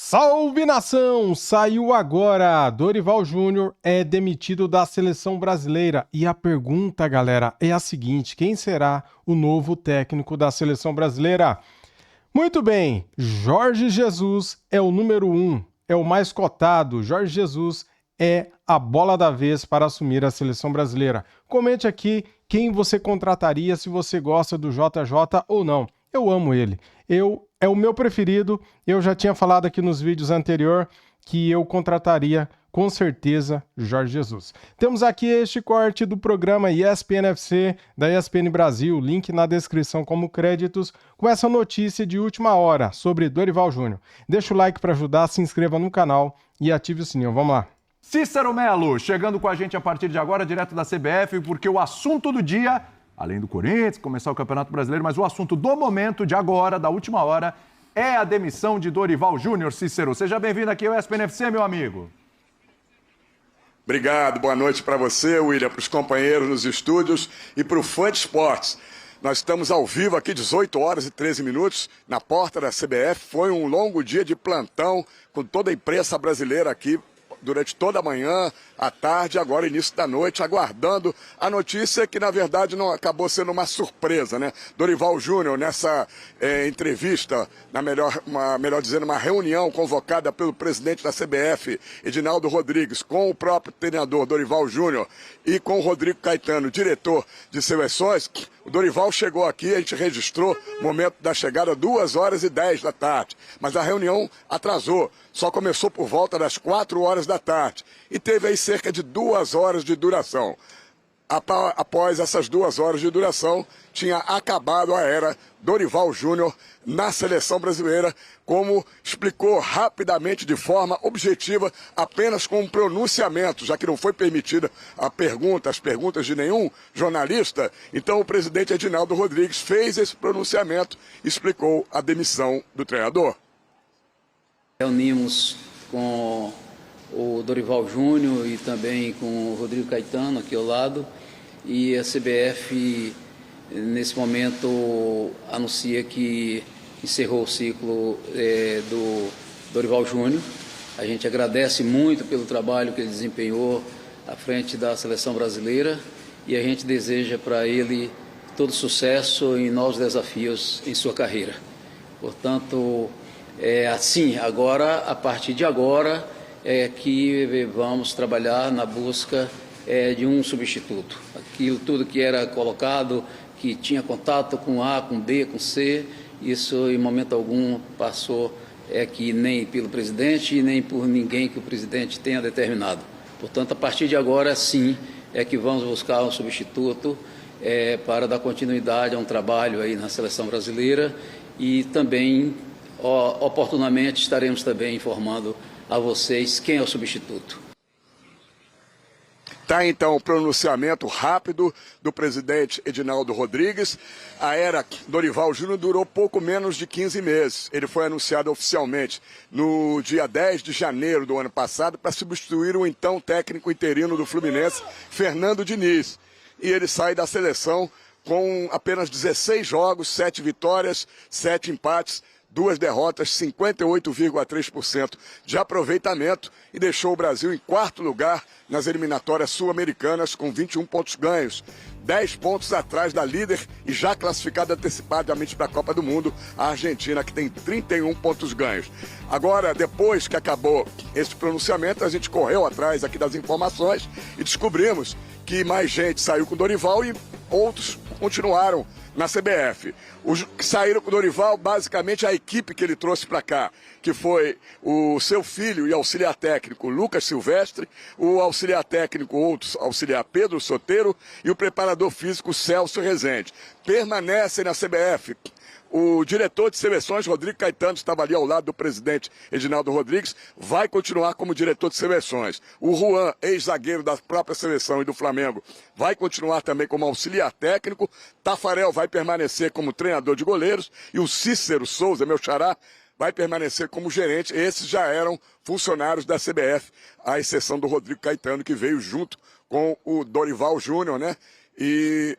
Salve nação! Saiu agora! Dorival Júnior é demitido da seleção brasileira. E a pergunta, galera, é a seguinte: quem será o novo técnico da seleção brasileira? Muito bem, Jorge Jesus é o número 1, é o mais cotado. Jorge Jesus é a bola da vez para assumir a seleção brasileira. Comente aqui quem você contrataria, se você gosta do JJ ou não. Eu amo ele. É o meu preferido. Eu já tinha falado aqui nos vídeos anteriores que eu contrataria com certeza Jorge Jesus. Temos aqui este corte do programa ESPN FC da ESPN Brasil, link na descrição como créditos, com essa notícia de última hora sobre Dorival Júnior. Deixa o like para ajudar, se inscreva no canal e ative o sininho. Vamos lá. Cícero Melo, chegando com a gente a partir de agora, direto da CBF, porque o assunto do dia, além do Corinthians, começar o Campeonato Brasileiro, mas o assunto do momento, de agora, da última hora, é a demissão de Dorival Júnior. Cícero, seja bem-vindo aqui ao ESPN FC, meu amigo. Obrigado, boa noite para você, William, para os companheiros nos estúdios e para o Fã de Esportes. Nós estamos ao vivo aqui, 18 horas e 13 minutos, na porta da CBF. Foi um longo dia de plantão com toda a imprensa brasileira aqui, durante toda a manhã, à tarde, agora início da noite, aguardando a notícia que, na verdade, não acabou sendo uma surpresa, né? Dorival Júnior, nessa entrevista, melhor dizendo, uma reunião convocada pelo presidente da CBF, Edinaldo Rodrigues, com o próprio treinador Dorival Júnior e com o Rodrigo Caetano, diretor de seleções, o Dorival chegou aqui, a gente registrou o momento da chegada 2 horas e 10 da tarde, mas a reunião atrasou, só começou por volta das 4 horas da tarde e teve aí cerca de 2 horas de duração. Após essas 2 horas de duração, tinha acabado a era Dorival Júnior na seleção brasileira, como explicou rapidamente, de forma objetiva, apenas com um pronunciamento, já que não foi permitida as perguntas de nenhum jornalista. Então o presidente Edinaldo Rodrigues fez esse pronunciamento e explicou a demissão do treinador. Reunimos com o Dorival Júnior e também com o Rodrigo Caetano aqui ao lado, e a CBF nesse momento anuncia que encerrou o ciclo do Dorival Júnior. A gente agradece muito pelo trabalho que ele desempenhou à frente da seleção brasileira e a gente deseja para ele todo sucesso em novos desafios em sua carreira. Portanto, assim, agora, a partir de agora, é que vamos trabalhar na busca de um substituto. Aquilo tudo que era colocado, que tinha contato com A, com B, com C, isso em momento algum passou que nem pelo presidente e nem por ninguém que o presidente tenha determinado. Portanto, a partir de agora, sim, é que vamos buscar um substituto para dar continuidade a um trabalho aí na seleção brasileira e também, oportunamente, estaremos também informando a vocês quem é o substituto. Tá, então, o pronunciamento rápido do presidente Edinaldo Rodrigues. A era Dorival Júnior durou pouco menos de 15 meses. Ele foi anunciado oficialmente no dia 10 de janeiro do ano passado para substituir o então técnico interino do Fluminense, Fernando Diniz. E ele sai da seleção com apenas 16 jogos, 7 vitórias, 7 empates, 2 derrotas, 58,3% de aproveitamento e deixou o Brasil em 4º lugar nas eliminatórias sul-americanas com 21 pontos ganhos, 10 pontos atrás da líder e já classificada antecipadamente para a Copa do Mundo, a Argentina, que tem 31 pontos ganhos. Agora, depois que acabou esse pronunciamento, a gente correu atrás aqui das informações e descobrimos que mais gente saiu com o Dorival e outros continuaram na CBF. Os que saíram com o Dorival, basicamente a equipe que ele trouxe para cá, que foi o seu filho e auxiliar técnico Lucas Silvestre, o auxiliar técnico, outro auxiliar Pedro Soteiro e o preparador físico Celso Rezende. Permanecem na CBF o diretor de seleções, Rodrigo Caetano, estava ali ao lado do presidente Edinaldo Rodrigues, vai continuar como diretor de seleções. O Juan, ex-zagueiro da própria seleção e do Flamengo, vai continuar também como auxiliar técnico. Tafarel vai permanecer como treinador de goleiros. E o Cícero Souza, meu xará, vai permanecer como gerente. Esses já eram funcionários da CBF, à exceção do Rodrigo Caetano, que veio junto com o Dorival Júnior, né? E,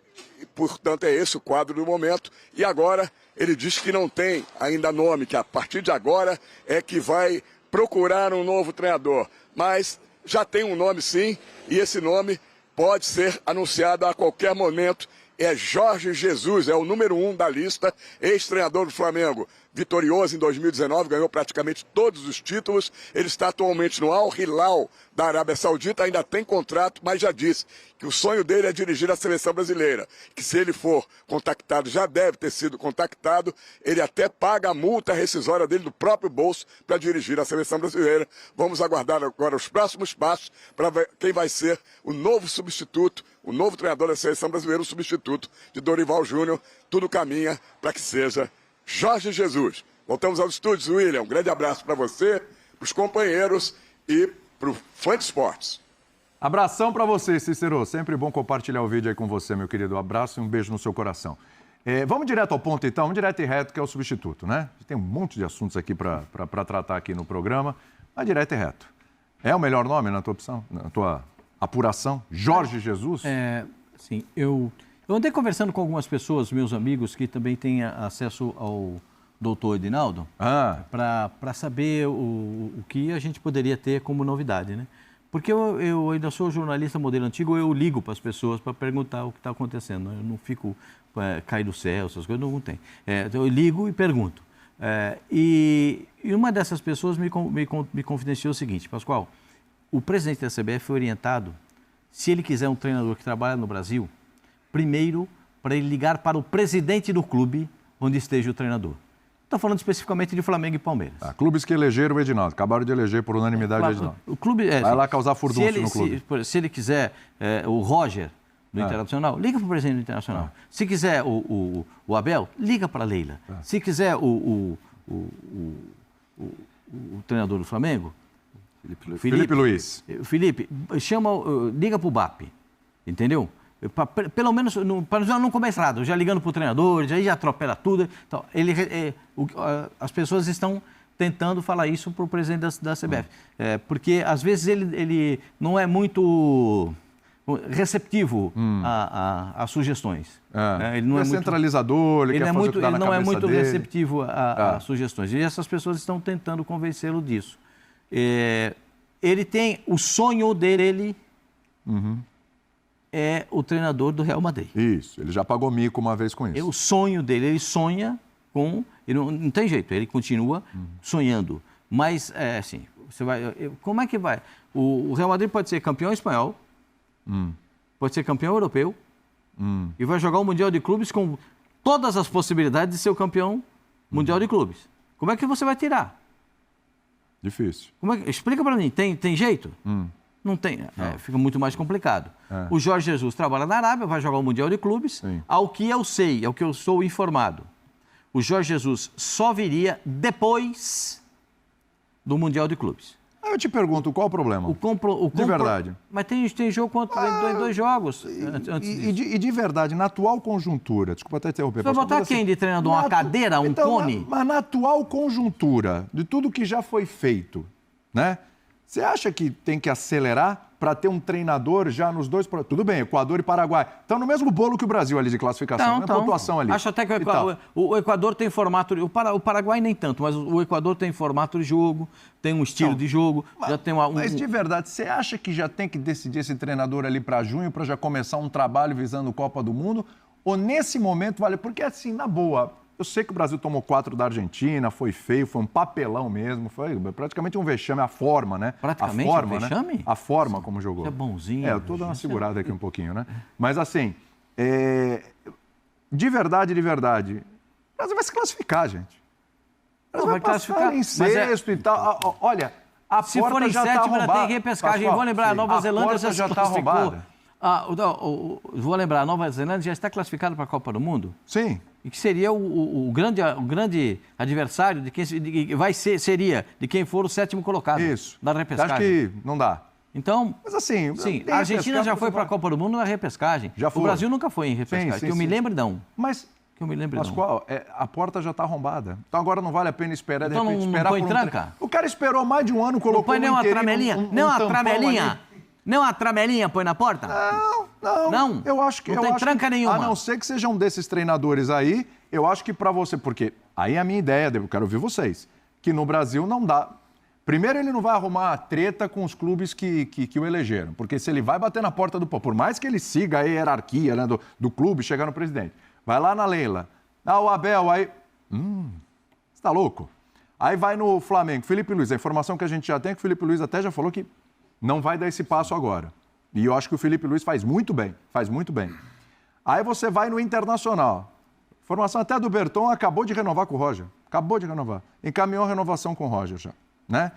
portanto, é esse o quadro do momento. E agora ele diz que não tem ainda nome, que a partir de agora é que vai procurar um novo treinador. Mas já tem um nome sim, e esse nome pode ser anunciado a qualquer momento. É Jorge Jesus, é o número 1 da lista, ex-treinador do Flamengo. Vitorioso em 2019, ganhou praticamente todos os títulos. Ele está atualmente no Al Hilal da Arábia Saudita, ainda tem contrato, mas já disse que o sonho dele é dirigir a seleção brasileira. Que se ele for contactado, já deve ter sido contactado, ele até paga a multa rescisória dele do próprio bolso para dirigir a seleção brasileira. Vamos aguardar agora os próximos passos para ver quem vai ser o novo substituto, o novo treinador da seleção brasileira, o substituto de Dorival Júnior. Tudo caminha para que seja Jorge Jesus. Voltamos aos estúdios, William. Um grande abraço para você, para os companheiros e para o Fã de Esportes. Abração para você, Cícero. Sempre bom compartilhar o vídeo aí com você, meu querido. Abraço e um beijo no seu coração. Vamos direto ao ponto, então. Vamos direto e reto, que é o substituto, né? Tem um monte de assuntos aqui para tratar aqui no programa. Mas direto e reto. É o melhor nome na tua opção, na tua apuração? Jorge Jesus? Sim, eu andei conversando com algumas pessoas, meus amigos, que também têm acesso ao doutor Edinaldo, para saber o que a gente poderia ter como novidade, né? Porque eu ainda sou jornalista modelo antigo, eu ligo para as pessoas para perguntar o que está acontecendo. Eu não fico cair do céu, essas coisas, não tem. Eu ligo e pergunto. E uma dessas pessoas me confidenciou o seguinte: Pascoal, o presidente da CBF foi orientado, se ele quiser um treinador que trabalha no Brasil, primeiro para ele ligar para o presidente do clube onde esteja o treinador. Estou falando especificamente de Flamengo e Palmeiras. Clubes que elegeram o Edinaldo, acabaram de eleger por unanimidade o Edinaldo. O clube, vai lá causar furdúncio no clube. Se ele quiser o Roger do Internacional, liga para o presidente do Internacional. Se quiser o Abel, liga para a Leila. Se quiser o treinador do Flamengo, Felipe Luiz. Felipe, liga para o BAP, entendeu? Pelo menos, para não começar errado, já ligando para o treinador, já atropela tudo. Então, as pessoas estão tentando falar isso para o presidente da CBF. Porque, às vezes, ele não é muito receptivo a sugestões. Ele não é centralizador, ele quer fazer o que dá na cabeça dele. Ele não é muito receptivo a sugestões. E essas pessoas estão tentando convencê-lo disso. Ele tem o sonho dele... é o treinador do Real Madrid. Isso, ele já pagou mico uma vez com isso. É o sonho dele, ele sonha com... Ele não tem jeito, ele continua sonhando. Mas, assim, como é que vai? O Real Madrid pode ser campeão espanhol, pode ser campeão europeu, e vai jogar o Mundial de Clubes com todas as possibilidades de ser o campeão mundial de clubes. Como é que você vai tirar? Difícil. Explica para mim, tem jeito? Não tem, fica muito mais complicado. O Jorge Jesus trabalha na Arábia, vai jogar o Mundial de Clubes. Sim. Ao que eu sei, ao que eu sou informado, o Jorge Jesus só viria depois do Mundial de Clubes. Eu te pergunto, qual o problema? De verdade. Mas tem jogo contra dois jogos antes disso. E de verdade, na atual conjuntura, desculpa até interromper. Você vai botar quem de treinador? Uma cadeira, um cone? Mas na atual conjuntura, de tudo que já foi feito, né? Você acha que tem que acelerar para ter um treinador já nos dois... Tudo bem, Equador e Paraguai estão no mesmo bolo que o Brasil ali de classificação, né? Pontuação ali. Acho até que o Equador tem formato... O Paraguai nem tanto, mas o Equador tem formato de jogo, tem um estilo de jogo, já tem Mas de verdade, você acha que já tem que decidir esse treinador ali para junho para já começar um trabalho visando Copa do Mundo? Ou nesse momento vale... Porque assim, na boa... Eu sei que o Brasil tomou 4 da Argentina, foi feio, foi um papelão mesmo, foi praticamente um vexame, a forma, né? Praticamente a forma, um vexame? Né? A forma como jogou. Você é bonzinho. Eu tô dando uma segurada aqui um pouquinho, né? Mas assim, de verdade, o Brasil vai se classificar, gente. O Brasil vai classificar em sexto e tal. Olha, a se porta for em já sétima, tá arrombada. ainda tem repescagem. Vou lembrar, a Nova Zelândia já está arrombada. Vou lembrar, a Nova Zelândia já está classificada para a Copa do Mundo? Sim. E que seria o grande adversário de quem seria de quem for o 7º colocado. Isso. Da repescagem. Acho que não dá. Então, mas assim, sim, a Argentina já foi para a Copa do Mundo na repescagem. Já foi. O Brasil nunca foi em repescagem. Sim, que eu me lembro, não. Mas, Pascoal, a porta já está arrombada. Então agora não vale a pena esperar. Então de repente, não põe tranca? O cara esperou mais de um ano, colocou não põe nem uma tramelinha. Nem uma tramelinha põe na porta? Não. Eu acho que... Não tem tranca nenhuma. A não ser que seja um desses treinadores aí, eu acho que para você... Porque aí é a minha ideia, eu quero ouvir vocês, que no Brasil não dá... Primeiro, ele não vai arrumar treta com os clubes que o elegeram, porque se ele vai bater na porta do povo, por mais que ele siga a hierarquia, né, do clube, chegar no presidente, vai lá na Leila, o Abel, aí... Você tá louco? Aí vai no Flamengo, Felipe Luiz, a informação que a gente já tem é que o Felipe Luiz até já falou que não vai dar esse passo agora. E eu acho que o Felipe Luiz faz muito bem. Aí você vai no Internacional. Informação até do Berton, acabou de renovar com o Roger. Acabou de renovar. Encaminhou a renovação com o Roger já. Né?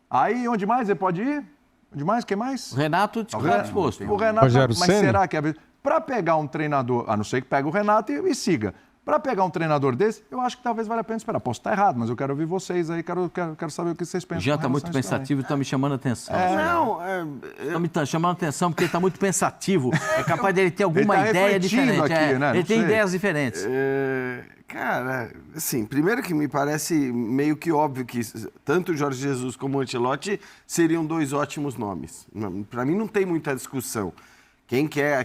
Aí, onde mais ele pode ir? Onde mais? Quem mais? O Renato está disposto. O Renato, Rogério mas Ceni? será que é... Para pegar um treinador, a não ser que pegue o Renato e siga. Para pegar um treinador desse, eu acho que talvez valha a pena esperar. Posso estar errado, mas eu quero ouvir vocês aí, quero saber o que vocês pensam. Já está muito pensativo e está me chamando a atenção. Está me chamando a atenção porque ele está muito pensativo. É capaz dele ter alguma ideia diferente. Aqui, né? Ele tem ideias diferentes. Cara, assim, primeiro que me parece meio que óbvio que tanto o Jorge Jesus como o Ancelotti seriam 2 ótimos nomes. Para mim não tem muita discussão.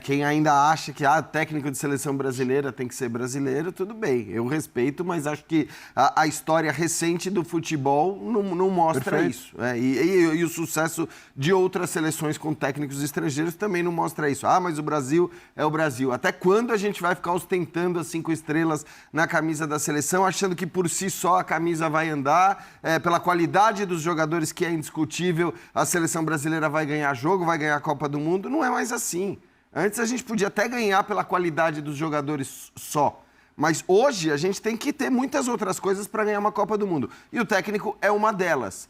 Quem ainda acha que técnico de seleção brasileira tem que ser brasileiro, tudo bem, eu respeito, mas acho que a história recente do futebol não mostra Perfeito. isso. E o sucesso de outras seleções com técnicos estrangeiros também não mostra isso. Mas o Brasil é o Brasil. Até quando a gente vai ficar ostentando as 5 estrelas na camisa da seleção, achando que por si só a camisa vai andar, pela qualidade dos jogadores que é indiscutível, a seleção brasileira vai ganhar jogo, vai ganhar a Copa do Mundo? Não é mais assim. Antes a gente podia até ganhar pela qualidade dos jogadores só. Mas hoje a gente tem que ter muitas outras coisas para ganhar uma Copa do Mundo. E o técnico é uma delas.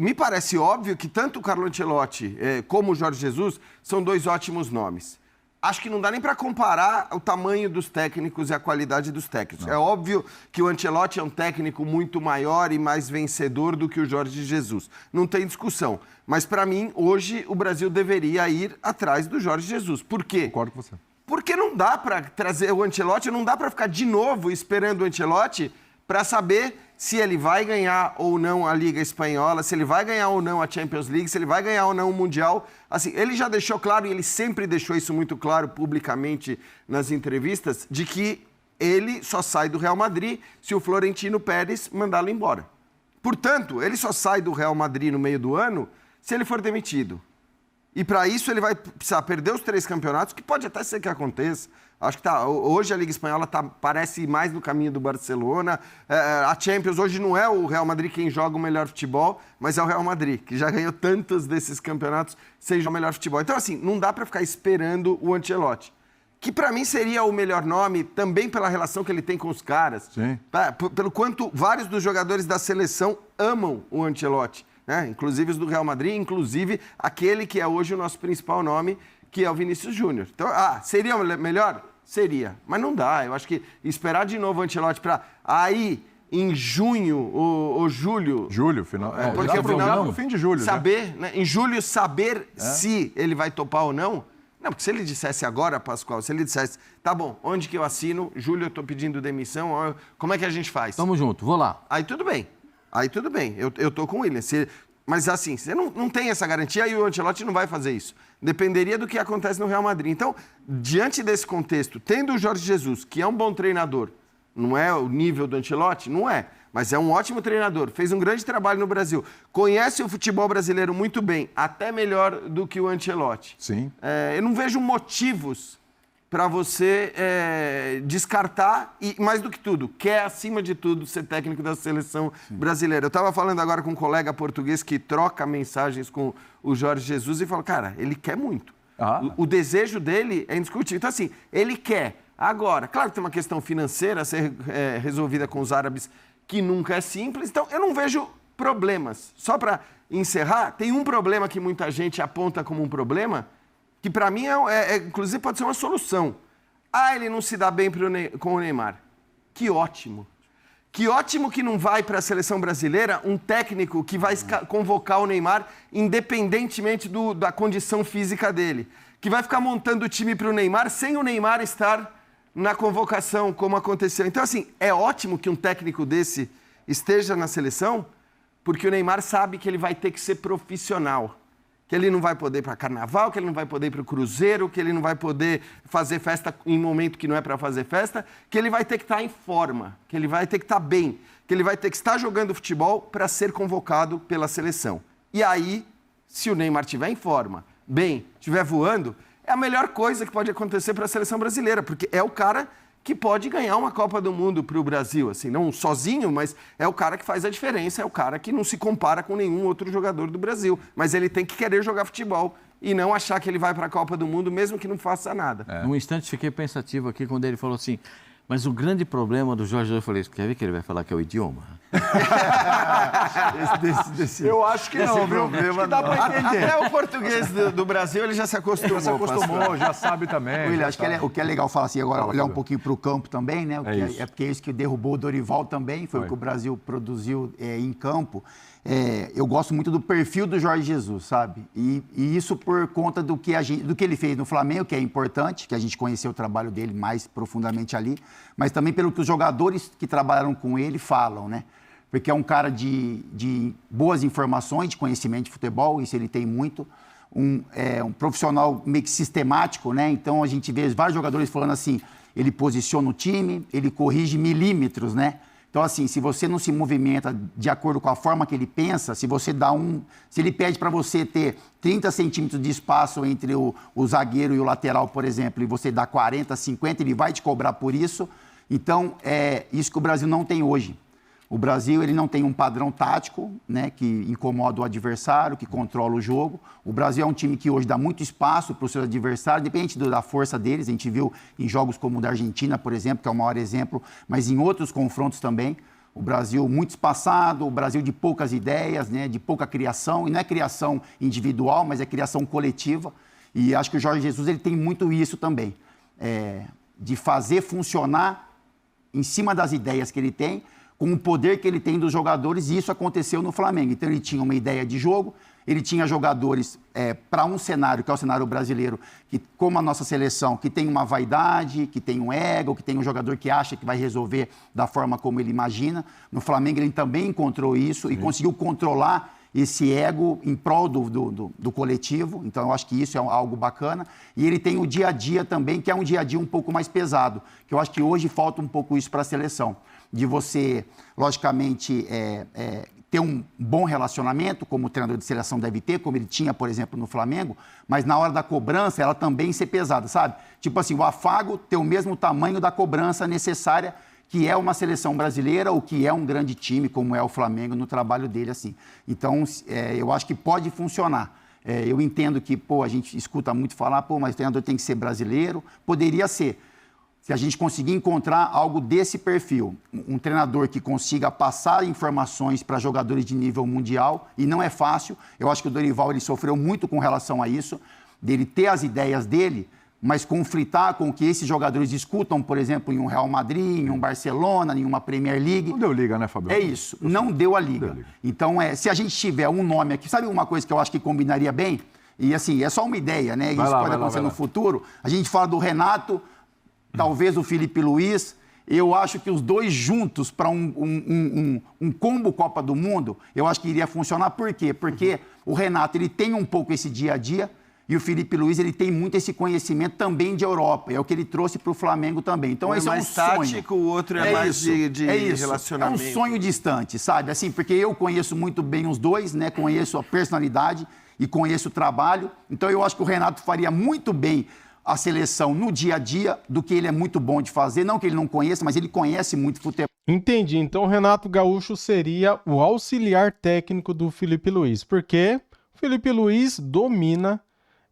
Me parece óbvio que tanto o Carlo Ancelotti como o Jorge Jesus são 2 ótimos nomes. Acho que não dá nem para comparar o tamanho dos técnicos e a qualidade dos técnicos. Não. É óbvio que o Ancelotti é um técnico muito maior e mais vencedor do que o Jorge Jesus. Não tem discussão. Mas, para mim, hoje, o Brasil deveria ir atrás do Jorge Jesus. Por quê? Concordo com você. Porque não dá para trazer o Ancelotti, não dá para ficar de novo esperando o Ancelotti para saber se ele vai ganhar ou não a Liga Espanhola, se ele vai ganhar ou não a Champions League, se ele vai ganhar ou não o Mundial. Assim, ele já deixou claro, e ele sempre deixou isso muito claro publicamente nas entrevistas, de que ele só sai do Real Madrid se o Florentino Pérez mandá-lo embora. Portanto, ele só sai do Real Madrid no meio do ano se ele for demitido. E para isso ele vai precisar perder os 3 campeonatos, que pode até ser que aconteça. Acho que hoje a Liga Espanhola parece mais no caminho do Barcelona. A Champions hoje não é o Real Madrid quem joga o melhor futebol, mas é o Real Madrid, que já ganhou tantos desses campeonatos sem jogar o melhor futebol. Então, assim, não dá para ficar esperando o Ancelotti, que para mim seria o melhor nome, também pela relação que ele tem com os caras. Sim. Pelo quanto vários dos jogadores da seleção amam o Ancelotti. Inclusive os do Real Madrid, inclusive aquele que é hoje o nosso principal nome, que é o Vinícius Júnior. Então, seria melhor? Seria. Mas não dá. Eu acho que esperar de novo o Ancelotti para aí, em junho ou julho... Julho, final. Porque afinal, no fim de julho. Saber, né? Em julho, saber se ele vai topar ou não. Não, porque se ele dissesse agora, Pascoal, se ele dissesse, tá bom, onde que eu assino? Julho, eu tô pedindo demissão. Como é que a gente faz? Tamo junto, vou lá. Aí tudo bem. Eu tô com o William. Mas assim, você não tem essa garantia e o Ancelotti não vai fazer isso. Dependeria do que acontece no Real Madrid. Então, diante desse contexto, tendo o Jorge Jesus, que é um bom treinador, não é o nível do Ancelotti? Não é. Mas é um ótimo treinador, fez um grande trabalho no Brasil, conhece o futebol brasileiro muito bem, até melhor do que o Ancelotti. Sim. Eu não vejo motivos para você descartar e, mais do que tudo, quer, acima de tudo, ser técnico da seleção brasileira. Eu estava falando agora com um colega português que troca mensagens com o Jorge Jesus e falou, cara, ele quer muito. O desejo dele é indiscutível. Então, assim, ele quer. Agora, claro que tem uma questão financeira a ser resolvida com os árabes, que nunca é simples. Então, eu não vejo problemas. Só para encerrar, tem um problema que muita gente aponta como um problema, que para mim, inclusive, pode ser uma solução. Ele não se dá bem com o Neymar. Que ótimo. Que ótimo que não vai para a seleção brasileira um técnico que vai convocar o Neymar independentemente da condição física dele. Que vai ficar montando o time para o Neymar sem o Neymar estar na convocação, como aconteceu. Então, assim, é ótimo que um técnico desse esteja na seleção, porque o Neymar sabe que ele vai ter que ser profissional. que ele não vai poder ir para carnaval, que ele não vai poder ir para o cruzeiro, que ele não vai poder fazer festa em momento que não é para fazer festa, que ele vai ter que estar em forma, que ele vai ter que estar bem, que ele vai ter que estar jogando futebol para ser convocado pela seleção. E aí, se o Neymar estiver em forma, bem, estiver voando, é a melhor coisa que pode acontecer para a seleção brasileira, porque é o cara que pode ganhar uma Copa do Mundo para o Brasil, assim, não sozinho, mas é o cara que faz a diferença, é o cara que não se compara com nenhum outro jogador do Brasil, mas ele tem que querer jogar futebol e não achar que ele vai para a Copa do Mundo mesmo que não faça nada. Num instante fiquei pensativo aqui quando ele falou assim, mas o grande problema do Jorge Jesus, eu falei, quer ver que ele vai falar que é o idioma? Eu acho que não, viu? Acho que dá para entender. Até o português do Brasil, ele já se acostumou. Já se acostumou, já sabe também. William, acho que o que é legal falar assim, agora olhar um pouquinho para o campo também, né? Porque é isso que derrubou o Dorival também, foi o que o Brasil produziu em campo. Eu gosto muito do perfil do Jorge Jesus, sabe? E isso por conta do que ele fez no Flamengo, que é importante, que a gente conheceu o trabalho dele mais profundamente ali, mas também pelo que os jogadores que trabalharam com ele falam, né? Porque é um cara de boas informações, de conhecimento de futebol, isso ele tem muito. Um profissional meio que sistemático, né? Então a gente vê vários jogadores falando assim, ele posiciona o time, ele corrige milímetros, né? Então, assim, se você não se movimenta de acordo com a forma que ele pensa, se ele pede para você ter 30 centímetros de espaço entre o zagueiro e o lateral, por exemplo, e você dá 40, 50, ele vai te cobrar por isso. Então, é isso que o Brasil não tem hoje. O Brasil ele não tem um padrão tático, né, que incomoda o adversário, que controla o jogo. O Brasil é um time que hoje dá muito espaço para os seus adversários, independente da força deles. A gente viu em jogos como o da Argentina, por exemplo, que é o maior exemplo, mas em outros confrontos também. O Brasil muito espaçado, o Brasil de poucas ideias, né, de pouca criação. E não é criação individual, mas é criação coletiva. E acho que o Jorge Jesus ele tem muito isso também, de fazer funcionar em cima das ideias que ele tem, com o poder que ele tem dos jogadores, e isso aconteceu no Flamengo. Então ele tinha uma ideia de jogo, ele tinha jogadores para um cenário, que é o cenário brasileiro, que, como a nossa seleção, que tem uma vaidade, que tem um ego, que tem um jogador que acha que vai resolver da forma como ele imagina. No Flamengo ele também encontrou isso e conseguiu controlar esse ego em prol do coletivo. Então eu acho que isso é algo bacana. E ele tem o dia a dia também, que é um dia a dia um pouco mais pesado, que eu acho que hoje falta um pouco isso para a seleção. De você, logicamente, ter um bom relacionamento, como o treinador de seleção deve ter, como ele tinha, por exemplo, no Flamengo, mas na hora da cobrança, ela também ser pesada, sabe? Tipo assim, o afago ter o mesmo tamanho da cobrança necessária, que é uma seleção brasileira ou que é um grande time, como é o Flamengo, no trabalho dele, assim. Então, eu acho que pode funcionar. Eu entendo que, a gente escuta muito falar, mas o treinador tem que ser brasileiro. Poderia ser. Se a gente conseguir encontrar algo desse perfil, um treinador que consiga passar informações para jogadores de nível mundial, e não é fácil, eu acho que o Dorival ele sofreu muito com relação a isso, dele ter as ideias dele, mas conflitar com o que esses jogadores escutam, por exemplo, em um Real Madrid, em um Barcelona, em uma Premier League. Não deu liga, né, Fabio? É isso, não deu a liga. Então, se a gente tiver um nome aqui, sabe uma coisa que eu acho que combinaria bem? E assim, é só uma ideia, né? Isso pode acontecer no futuro. A gente fala do Renato, talvez o Felipe Luiz. Eu acho que os dois juntos para um combo Copa do Mundo, eu acho que iria funcionar. Por quê? Porque o Renato ele tem um pouco esse dia a dia e o Felipe Luiz ele tem muito esse conhecimento também de Europa. É o que ele trouxe para o Flamengo também. Então esse é um sonho. Tático, o outro é mais de relacionamento. É um sonho distante, sabe? Assim, porque eu conheço muito bem os dois, né? Conheço a personalidade e conheço o trabalho. Então eu acho que o Renato faria muito bem a seleção no dia a dia, do que ele é muito bom de fazer. Não que ele não conheça, mas ele conhece muito futebol. Entendi. Então o Renato Gaúcho seria o auxiliar técnico do Felipe Luiz, porque o Felipe Luiz domina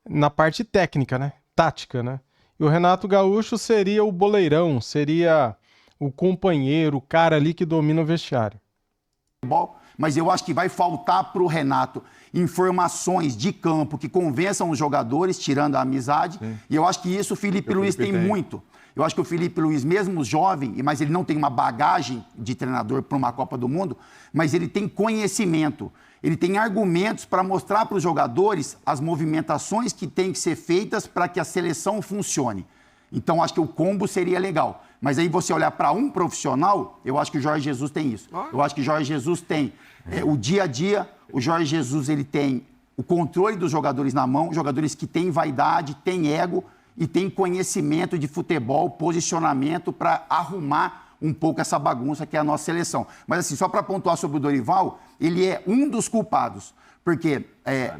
na parte técnica, né? Tática, né? E o Renato Gaúcho seria o boleirão, seria o companheiro, o cara ali que domina o vestiário. Mas eu acho que vai faltar para o Renato informações de campo que convençam os jogadores, tirando a amizade. Sim. E eu acho que isso o Felipe Luiz tem muito. Eu acho que o Felipe Luiz, mesmo jovem, mas ele não tem uma bagagem de treinador para uma Copa do Mundo, mas ele tem conhecimento. Ele tem argumentos para mostrar para os jogadores as movimentações que têm que ser feitas para que a seleção funcione. Então, acho que o combo seria legal. Mas aí você olhar para um profissional, eu acho que o Jorge Jesus tem isso. Eu acho que o Jorge Jesus tem o dia a dia, o Jorge Jesus ele tem o controle dos jogadores na mão, jogadores que têm vaidade, têm ego e têm conhecimento de futebol, posicionamento para arrumar um pouco essa bagunça que é a nossa seleção. Mas assim, só para pontuar sobre o Dorival, ele é um dos culpados, porque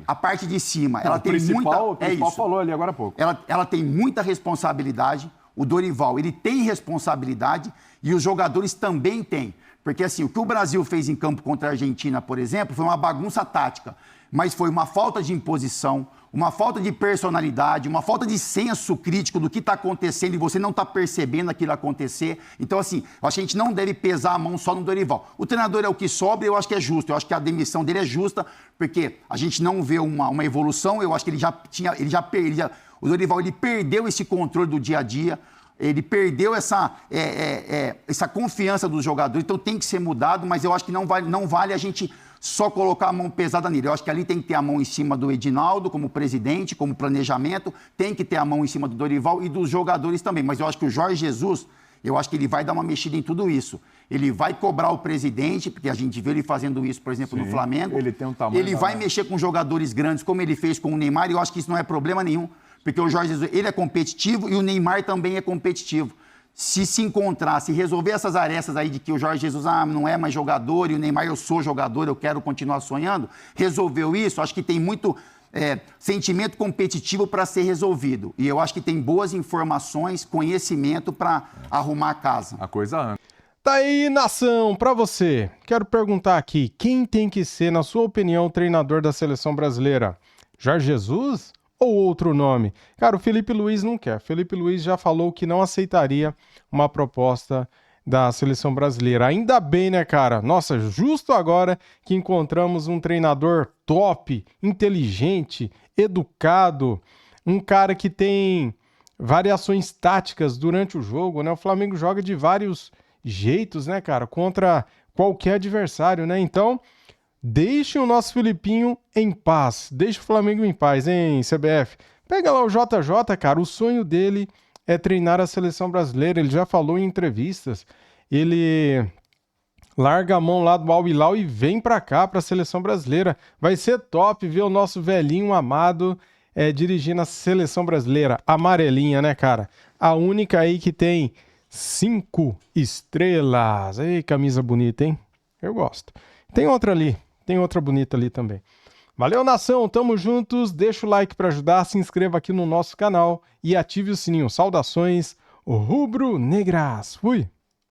a parte de cima, ela tem muita... O principal falou ali agora há pouco. Ela tem muita responsabilidade, o Dorival, ele tem responsabilidade e os jogadores também têm. Porque assim, o que o Brasil fez em campo contra a Argentina, por exemplo, foi uma bagunça tática, mas foi uma falta de imposição, uma falta de personalidade, uma falta de senso crítico do que está acontecendo e você não está percebendo aquilo acontecer. Então, assim, eu acho que a gente não deve pesar a mão só no Dorival. O treinador é o que sobra, eu acho que é justo. Eu acho que a demissão dele é justa, porque a gente não vê uma evolução. Eu acho que o Dorival ele perdeu esse controle do dia a dia. Ele perdeu essa confiança dos jogadores, então tem que ser mudado, mas eu acho que não vale a gente só colocar a mão pesada nele. Eu acho que ali tem que ter a mão em cima do Edinaldo, como presidente, como planejamento, tem que ter a mão em cima do Dorival e dos jogadores também. Mas eu acho que o Jorge Jesus, eu acho que ele vai dar uma mexida em tudo isso. Ele vai cobrar o presidente, porque a gente vê ele fazendo isso, por exemplo, no Flamengo. Ele tem um tamanho. Ele vai mexer com jogadores grandes, como ele fez com o Neymar, e eu acho que isso não é problema nenhum. Porque o Jorge Jesus, ele é competitivo e o Neymar também é competitivo. Se encontrar, se resolver essas arestas aí de que o Jorge Jesus não é mais jogador e o Neymar eu sou jogador, eu quero continuar sonhando, resolveu isso, acho que tem muito sentimento competitivo para ser resolvido. E eu acho que tem boas informações, conhecimento para arrumar a casa. A coisa anda. Tá aí, nação, para você. Quero perguntar aqui, quem tem que ser, na sua opinião, o treinador da seleção brasileira? Jorge Jesus? Ou outro nome? Cara, o Felipe Luiz não quer. Felipe Luiz já falou que não aceitaria uma proposta da seleção brasileira. Ainda bem, né, cara? Nossa, justo agora que encontramos um treinador top, inteligente, educado, um cara que tem variações táticas durante o jogo, né? O Flamengo joga de vários jeitos, né, cara? Contra qualquer adversário, né? Então, deixe o nosso Filipinho em paz. Deixe o Flamengo em paz, hein, CBF? Pega lá o JJ, cara. O sonho dele é treinar a seleção brasileira. Ele já falou em entrevistas. Ele larga a mão lá do Al Hilal e vem pra cá, pra seleção brasileira. Vai ser top ver o nosso velhinho amado dirigindo a seleção brasileira. Amarelinha, né, cara? A única aí que tem 5 estrelas. Ei, camisa bonita, hein? Eu gosto. Tem outra ali. Tem outra bonita ali também. Valeu, nação, tamo juntos, deixa o like para ajudar, se inscreva aqui no nosso canal e ative o sininho. Saudações rubro-negras. Fui!